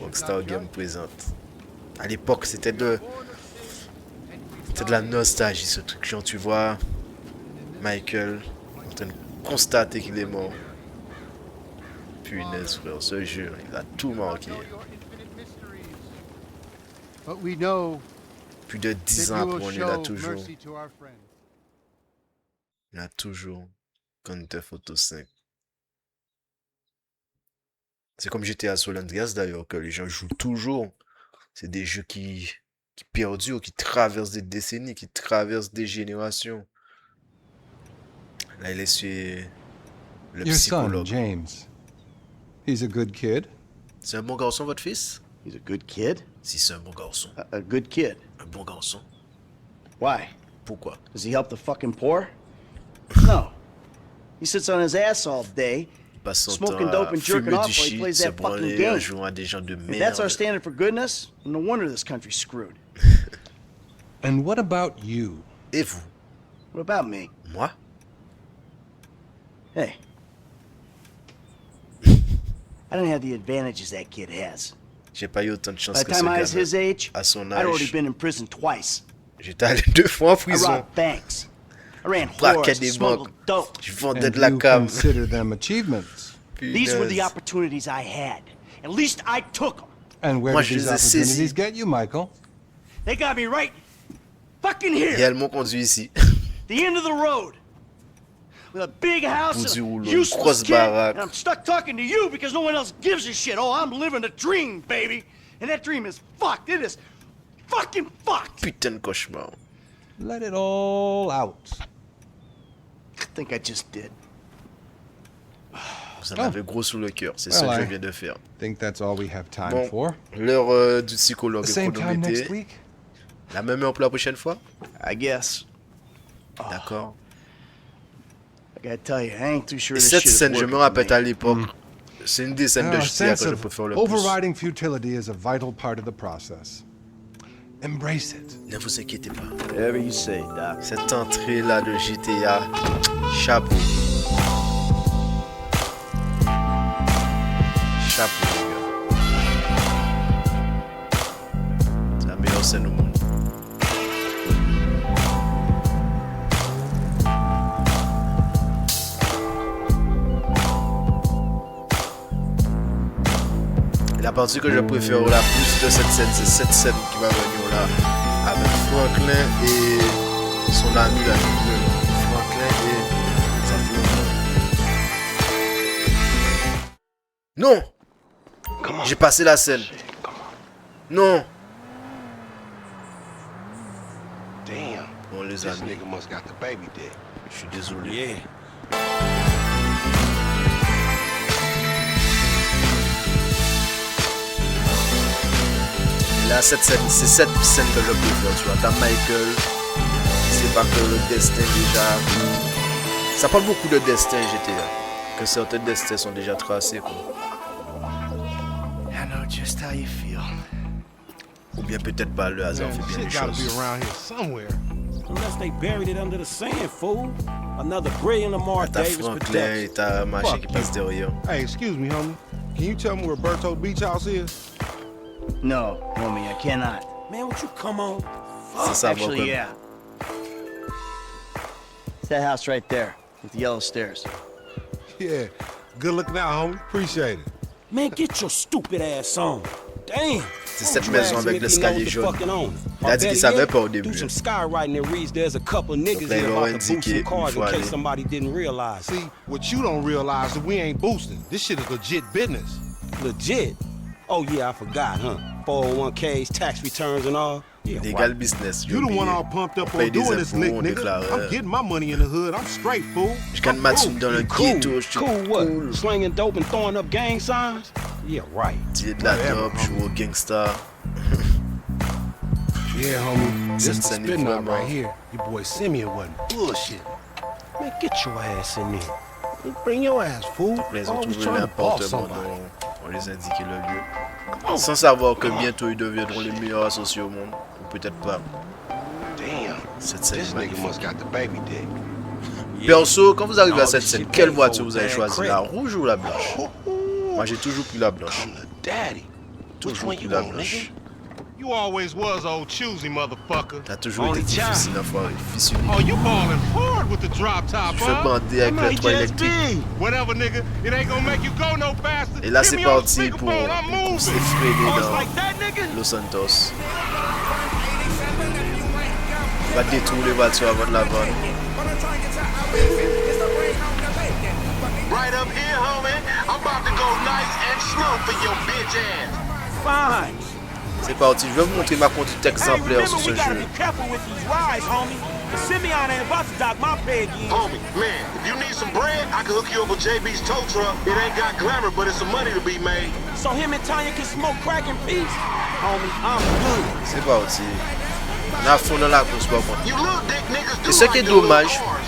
Rockstar Games présente. À l'époque, c'était de la nostalgie, ce truc. Genre, tu vois Michael en train de constater qu'il est mort. Punaise, frère, ce jeu, il a tout marqué. But we know Plus de 10 that ans you après, will on est là show toujours. mercy to our friends. Il a toujours Grand Theft Auto 5. C'est comme GTA San Andreas d'ailleurs, que les gens jouent toujours. C'est des jeux qui perdurent, qui traversent des décennies, qui traversent des générations. Là, il est sur le Your son, psychologue. James. He's a good kid. C'est un bon garçon, votre fils? He's a good kid? Si c'est un bon garçon. A good kid? Un bon garçon. Why? Pourquoi? Does he help the fucking poor? No. He sits on his ass all day, Il passe son smoking temps dope à and jerking fumer du off while he shit, plays se that fucking branler en game. jouant à des gens de If that's our merde. standard for goodness, no wonder this country's screwed. And what about you? Et vous? What about me? Moi? Hey. I didn't have the advantages that kid has. J'ai pas eu autant de chance By the que ce time I was his gars age, à son I'd already âge. been in prison twice. J'étais allé 2 fois en I prison. robbed banks. I ran Braquais whores, des smuggled banques. dope. Je vendais And de la you cam. consider them achievements. These were the Punaise. opportunities I had. At least I took them. And where Moi, did je these les ai saisis. opportunities get you, Michael? They got me right fucking Et here. elles m'ont conduit ici. The end of the road. With a big house Bout du and rouleau, a une useless grosse kid, baraque. and I'm stuck talking to you because no one else gives a shit. Oh, I'm living a dream, baby. And that dream is fucked. It is fucking fucked. Putain de cauchemar. Let it all out. I think I just did. Vous en avez gros sous le cœur. C'est Well, ce que je I viens de faire. Think that's all we have time Bon, for. l'heure du psychologue The est same time next chronométrée. week? La même heure pour la prochaine fois? I guess. D'accord. I gotta tell you, I ain't too sure Et this cette shit is scène, je working me for rappelle me. à l'époque. C'est une des scènes de A GTA sense que je of préfère le plus. overriding futility is a vital part of the process. Embrace it. Ne vous inquiétez pas. Whatever you say, Doc. Cette entrée-là de GTA, chapeau. Chapeau, les gars. C'est la meilleure scène au monde. Et la partie que je préfère la plus de cette scène, c'est cette scène qui va venir là, avec Franklin et son ami là. Franklin et sa femme. Non! J'ai passé la scène. Non! Damn, Bon les this amis, nigga must got the baby dick. je suis désolé. Yeah. Là, cette scène, c'est cette scène que je préfère, tu vois. T'as Michael, c'est pas que le destin déjà. Ça parle beaucoup de destin GTA. Que certains destins sont déjà tracés, quoi. I know just how you feel. Ou bien peut-être pas, le hasard Man, fait bien les shit gotta be choses. around here somewhere. Unless they buried it under the sand, fool. Another brilliant Lamar T'as Davis Franklin et production. t'as machin Fuck qui passe derrière. Hey, excuse me, homie. Can you tell me where Berto Beach House is? No, homie, I cannot. Man, would you come on? C'est ça, Actually, bon, yeah. It's that house right there with the yellow stairs. Yeah. Good looking out, homie. Appreciate it. Man, get your stupid ass on. Damn. C'est cette maison avec l'escalier jaune. Il a dit qu'il savait pas au début. Do some skywriting that reads there's a couple niggas là, ils here l'ont about to boost indiqué some cars une in fois case aller. somebody didn't realize. See, what you don't realize is we ain't boosting. This shit is legit business. Legit. Oh yeah, I forgot, huh? 401ks, tax returns and all. Yeah, Légal right. business. You the one all pumped up On on paye des doing this lick, impôts, on nigga. déclare. I'm getting my money in the hood. I'm straight, fool. Je gagne ma thune dans le Cool. ghetto. Je suis Cool what? cool. Slinging dope and throwing up gang signs? Yeah, right. Tirer de la Whatever, dope, jouer au gangsta. Yeah, homie. Cette This is the scène est spin out vraiment- right here. Your boy Simeon wasn't bullshit. Man, get your ass in there. Bring your ass, fool. Là, ils ont Always trouvé trying to boss l'appartement somebody. dont on les indiquait le lieu. Sans savoir que bientôt ils deviendront les meilleurs associés au monde. Ou peut-être pas. Damn, Cette scène this est nigga magnifique. must got the baby dick. Perso, quand vous arrivez à Oh, cette this scène, shit quelle paid voiture for, vous avez bad choisi? credit. La rouge ou la blanche? Moi j'ai toujours pris la blanche. I'm the daddy. Toujours one pris you la want, blanche. nigga? You always was old choosy, motherfucker. T'as toujours été Only child. difficile, enfoiré. Fils unique. Oh, you ballin' hard with the drop top, Tu fais huh? bander avec le toit électrique. Whatever, nigga. It ain't gonna make you go no faster. Et là, Hit c'est me on parti pour speakerphone, I'm une course moving. effrénée Oh, it's dans like that, nigga? Los Santos. Va détruire les voitures avant de la vendre. Right up here, homie. I'm about to go nice and slow for your bitch ass. Fine. C'est parti, je vais vous montrer ma conduite Hey, exemplaire remember sur ce we gotta jeu. be careful with these rides, homie. The Simeon ain't about to dock my pay again. Homie, man, if you need some bread, I can hook you up with JB's tow truck. It ain't got glamour, but it's some money to be made. So him and Tanya can smoke crack in peace? Homie, I'm good. C'est parti. On a fond dans la course par contre. You little dick niggas do Et ce qui est like them little dommage cars.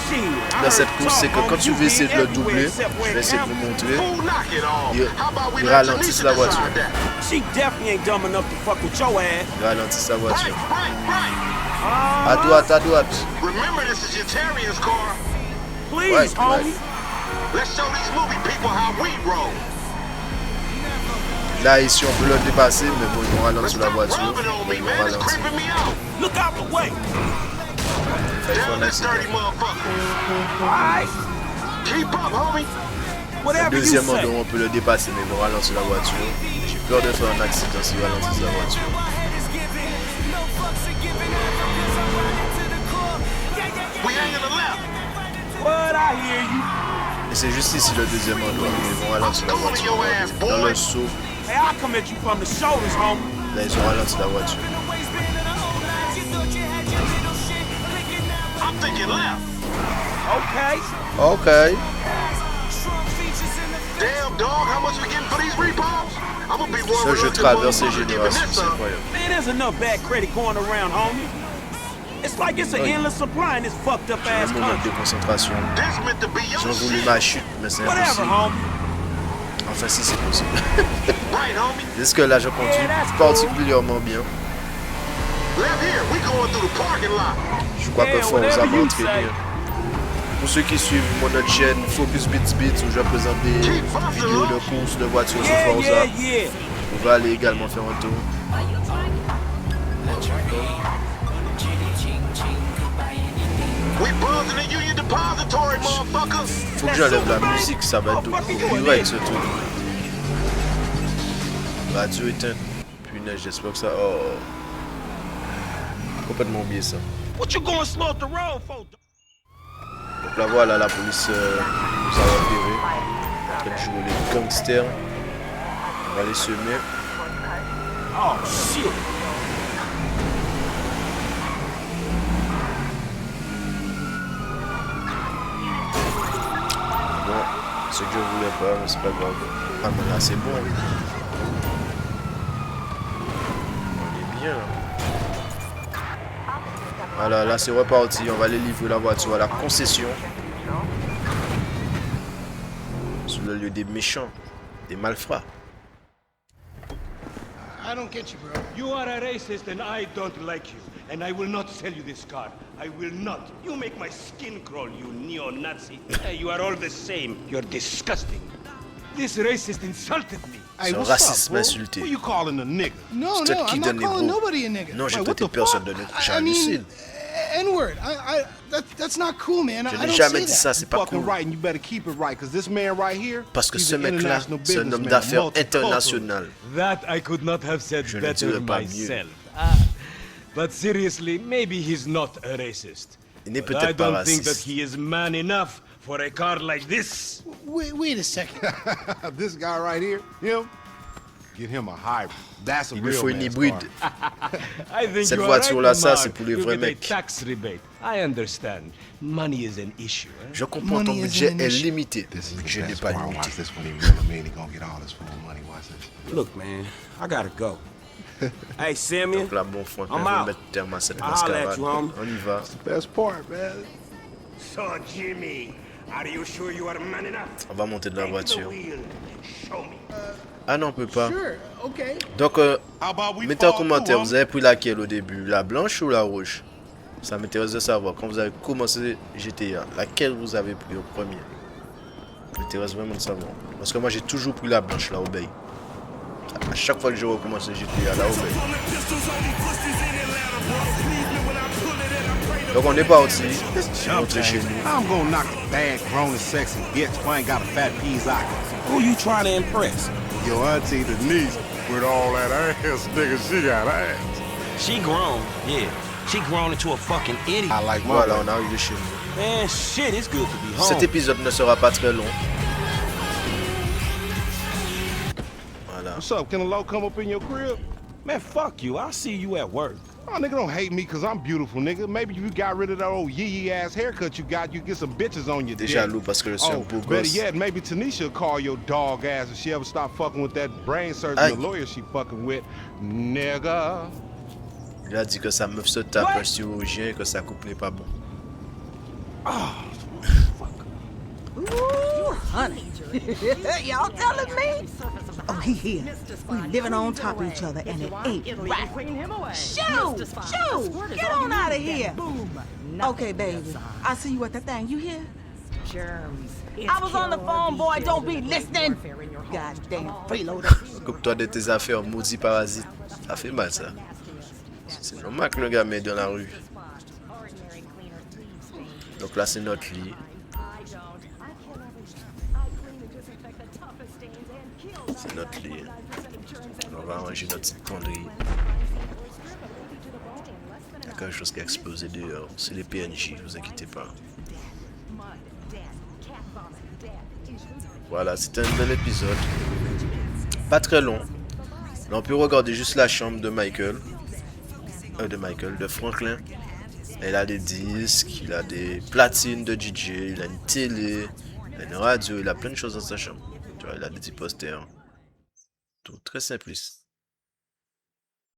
Shit, I dans heard cette course, talk, c'est que homie, quand tu you veux essayer de le been everywhere doubler, except je where vais essayer de vous Amber- montrer. Fool, knock it off. Il- How about we il let ralentit Tanisha la voiture. decide that? She definitely ain't dumb enough to fuck with your ass. Il ralentit sa Right, voiture. right. À droite, à droite. Remember, this is your Terrier's car. Please, Right, homie. right. Let's show these movie people how we roll. Là, ici, on peut le dépasser, mais bon, ils vont ralentir la Stop voiture. rubbing on Mais me, ils vont man. It's ralentir. creeping me out. Look out the way. Fait faire Down un this dirty accident. motherfucker. Alright. Keep up, homie. Whatever you Deuxième say. endroit, on peut le dépasser, mais ils vont ralentir la voiture. J'ai peur de faire un accident s'ils ralentissent la voiture. We ain't in the left. What, I hear you. Et c'est juste ici le deuxième endroit. Ils vont ralentir la Schooling your ass, voiture. Dans boy. le saut, Hey, I'll come at you from the shoulders, homie. là, ils ont ralenti la voiture. I'm thinking left. Okay. Ok. Damn, dog, how much we getting for these repos? I'm gonna be one Ce jeu reluctant traverse les motherfucker giving générations, this c'est up. incroyable. Man, there's enough bad credit going around, homie. It's like it's an Oh, endless supply in this fucked up J'ai ass un moment de country. concentration. This meant to be Ils your ont voulu shit. ma chute, mais c'est Whatever, impossible. homie. Enfin, si c'est possible. Right, homie. Jusque là, je conduis particulièrement bien. Left here, we going through the parking lot. Je crois que Yeah, Forza whatever va you très say. bien. Pour ceux qui suivent mon autre chaîne Focus Beats Beats où je présente des vidéos de courses de voitures sur Yeah, Forza, yeah. vous pouvez aller également faire un tour. We buzzing the Union Depository, motherfuckers. Faut que j'enlève la musique, ça va être horrible avec ce truc. Radio éteinte. Punaise, j'espère que ça. Oh. Complètement oublié ça. What you going slow up the road for? Donc là voilà, la police nous a repéré. En train de jouer les gangsters. On va les semer. Oh, shit. Bon, ce que je voulais pas, mais c'est pas grave. Ah mais là c'est bon. On est bien là. Voilà, là c'est reparti. On va aller livrer la voiture à la concession. Sur le lieu des méchants, des malfrats. I don't get you, bro. You are a racist and I don't like you. And I will not sell you this car. I will not. You make my skin crawl, you neo-Nazi. Hey, you are all the same. You're disgusting. This racist insulted me. Hey, C'est un what's racisme up, bro? insulté. Who you calling a nigga? No, C'est no, toi qui I'm donne not les calling gros. nobody a nigga. Non, j'ai Wait, traité what the personne de fuck? nègre. I J'ai mean, halluciné. N-word. That's not cool, man. Je I n'ai don't jamais say dit that. ça, c'est pas Fucking cool. right, and you better keep it right, because this man right here, Parce que he's ce an mec-là, international c'est un homme businessman, d'affaires multicultural. international. That I could not have said Je ne better dirais pas mieux. myself. But seriously, maybe he's not a racist. Il n'est But I peut-être pas don't think that raciste. he is man enough for a car like this. Wait a second. This guy right here, him, get him a hybrid. That's a Il lui real faut une man's hybride. car. I think Cette you are voiture-là, right, ça, Lamar. c'est pour les You vrais get a mecs. tax rebate. I understand. Money is an issue. Eh? Je comprends, ton Money budget isn't an est issue. limité. This is Vu the que je n'ai best pas part. limité. Watch this when he really mean he gonna get all his full money. Watch this. Look, man, I gotta go. Hey, Simeon, Donc là, bon front, on I'm va out. mettre terme à cette I'll holler at mascarade. you, homie. On y va. Best part, man. So, Jimmy, are you sure you are man enough? On va monter de la Take the voiture. wheel. Show me. Ah non, on peut pas. Sure, okay. Donc, How about we mettez en fall commentaire, through, vous avez pris laquelle au début? La blanche ou la rouge? Ça m'intéresse de savoir. Quand vous avez commencé GTA, laquelle vous avez pris au premier? Ça m'intéresse vraiment de savoir. Parce que moi, j'ai toujours pris la blanche, là, au bay. À chaque fois que je recommence le GTA, là, donc on est parti. Rentrer chez nous. I'm gonna knock a bad, grown, sexy bitch if I ain't got a fat Pizzaglia. Who you trying to impress? Your auntie Denise, with all that ass, nigga, she got ass. She grown, yeah. She grown into a fucking idiot. I like my Voilà, on arrive chez nous. Man, shit, it's good to be home. Cet épisode ne sera pas très long. Voilà. What's up? Can a low come up in your crib? Man, fuck you. I'll see you at work. Oh, nigga, don't hate me because I'm beautiful, nigga. Maybe if you got rid of that old yee ass haircut you got, you get some bitches on your T'es dick. jaloux parce que je suis un Oh, beau better gosse. yet, maybe Tanisha will call your dog ass if she ever stop fucking with that brain surgeon, Aïe. the lawyer she fucking with, nigga. Il a dit que sa meuf se tape un chirurgien et que sa coupe n'est pas bon. Ooh, honey. Y'all telling me? Oh, he here. We living on top of each other and it ain't right. Shoo! Shoo! Get on out of here. Okay, baby. I'll see you at the thing. You hear? I was on the phone, boy. Don't be listening. Goddamn freeloader. Coupe-toi de tes affaires, maudit parasite. Ça fait mal, ça. C'est normal que le gars met dans la rue. Donc là, c'est notre lit. C'est notre lit. On va ranger notre petite connerie. Il y a quelque chose qui a explosé dehors. C'est les PNJ, vous inquiétez pas. Voilà, c'était un bel épisode. Pas très long. Là, on peut regarder juste la chambre de de Franklin. Il a des disques, il a des platines de DJ, il a une télé, il a une radio, il a plein de choses dans sa chambre. Tu vois, il a des petits posters. Tout très simpliste.